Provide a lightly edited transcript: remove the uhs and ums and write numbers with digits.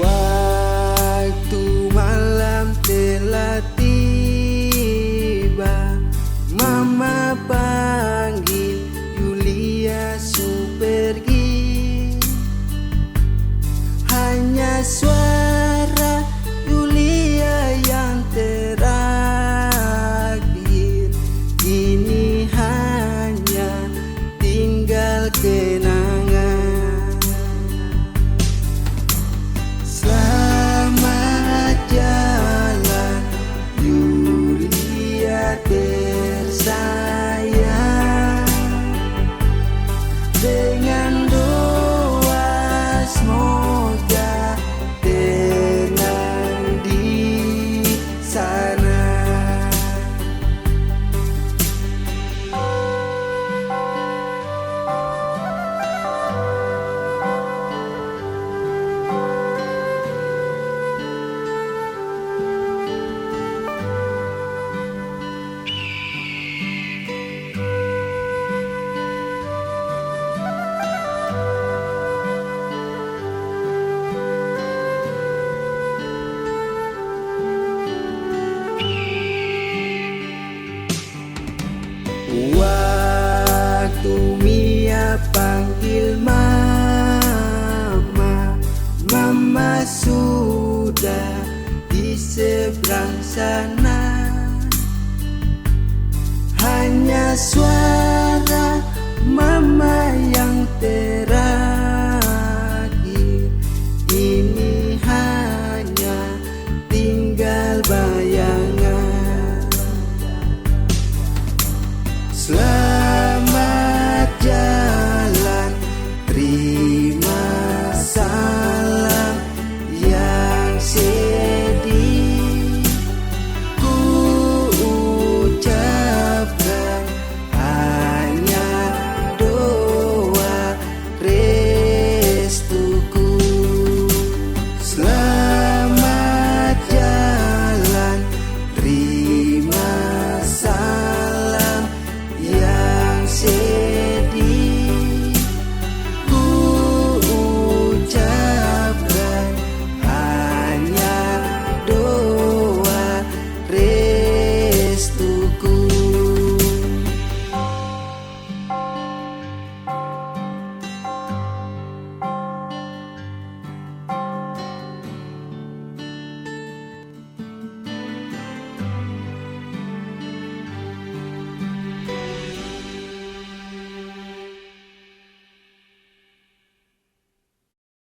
Waktu malam telah tiba, Mama panggil Yulia su pergi. Hanya suara Yulia yang terakhir, kini hanya tinggal kenangan. Selamat jalan Yulia tersayang, dengan doa semoga tenang di sana. Waktu Mia panggil Mama, Mama sudah di seberang sana. Hanya suara Mama yang